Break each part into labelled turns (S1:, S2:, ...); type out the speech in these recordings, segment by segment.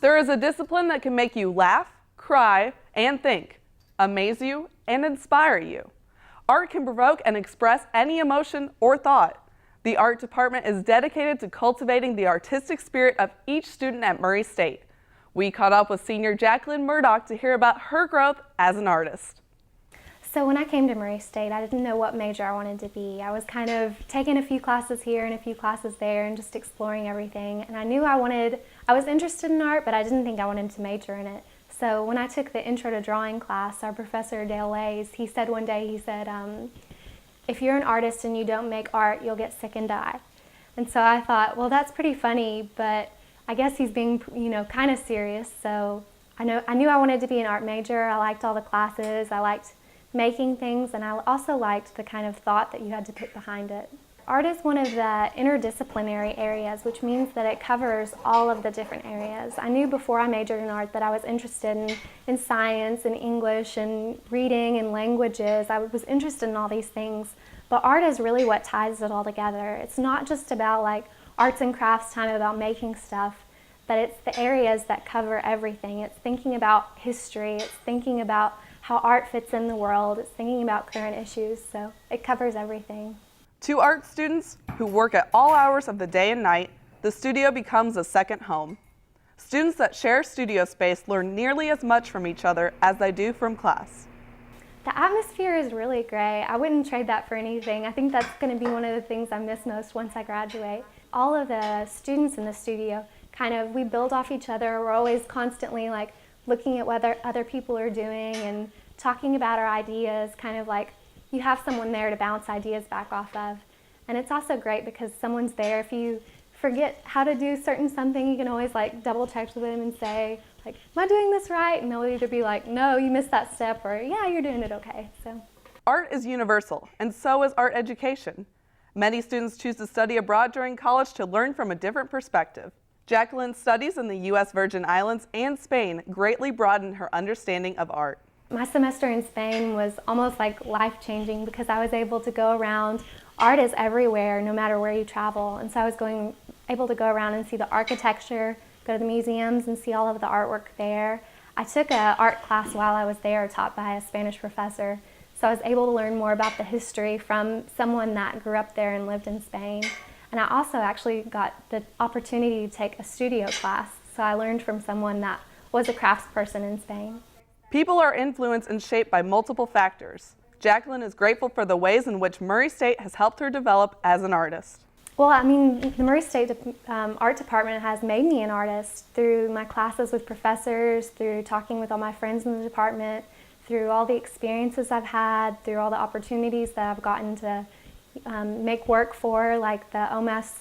S1: There is a discipline that can make you laugh, cry, and think, amaze you, and inspire you. Art can provoke and express any emotion or thought. The art department is dedicated to cultivating the artistic spirit of each student at Murray State. We caught up with senior Jacqlyn Murdock to hear about her growth as an artist.
S2: So when I came to Murray State, I didn't know what major I wanted to be. I was kind of taking a few classes here and a few classes there and just exploring everything. And I knew I was interested in art, but I didn't think I wanted to major in it. So when I took the Intro to Drawing class, our professor, Dale Lays, he said one day, if you're an artist and you don't make art, you'll get sick and die. And so I thought, well, that's pretty funny, but I guess he's being, kind of serious. So I knew I wanted to be an art major. I liked all the classes. I liked making things, and I also liked the kind of thought that you had to put behind it. Art is one of the interdisciplinary areas, which means that it covers all of the different areas. I knew before I majored in art that I was interested in science and English and reading and languages. I was interested in all these things, but art is really what ties it all together. It's not just about like arts and crafts time about making stuff, but it's the areas that cover everything. It's thinking about history, it's thinking about how art fits in the world, it's thinking about current issues, so it covers everything.
S1: To art students who work at all hours of the day and night, the studio becomes a second home. Students that share studio space learn nearly as much from each other as they do from class.
S2: The atmosphere is really great. I wouldn't trade that for anything. I think that's going to be one of the things I miss most once I graduate. All of the students in the studio, we build off each other. We're always constantly looking at what other people are doing and talking about our ideas, you have someone there to bounce ideas back off of. And it's also great because someone's there. If you forget how to do something, you can always double check with them and say, am I doing this right? And they'll either be like, no, you missed that step, or yeah, you're doing it okay. So
S1: art is universal, and so is art education. Many students choose to study abroad during college to learn from a different perspective. Jacqlyn's studies in the U.S. Virgin Islands and Spain greatly broadened her understanding of art.
S2: My semester in Spain was almost life-changing because I was able to go around. Art is everywhere, no matter where you travel. And so I was able to go around and see the architecture, go to the museums and see all of the artwork there. I took an art class while I was there, taught by a Spanish professor. So I was able to learn more about the history from someone that grew up there and lived in Spain. And I also actually got the opportunity to take a studio class. So I learned from someone that was a craftsperson in Spain.
S1: People are influenced and shaped by multiple factors. Jacqlyn is grateful for the ways in which Murray State has helped her develop as an artist.
S2: Well, the Murray State Art Department has made me an artist through my classes with professors, through talking with all my friends in the department, through all the experiences I've had, through all the opportunities that I've gotten to make work for, like the amaze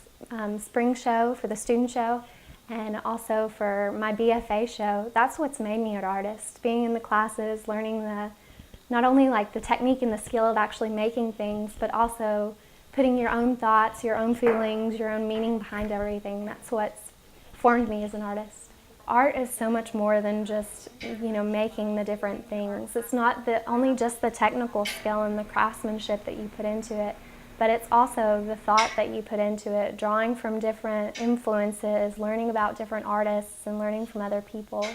S2: spring show for the student show, and also for my BFA show. That's what's made me an artist. Being in the classes, learning not only the technique and the skill of actually making things, but also putting your own thoughts, your own feelings, your own meaning behind everything. That's what's formed me as an artist. Art is so much more than just, making the different things. It's not only just the technical skill and the craftsmanship that you put into it, but it's also the thought that you put into it, drawing from different influences, learning about different artists, and learning from other people.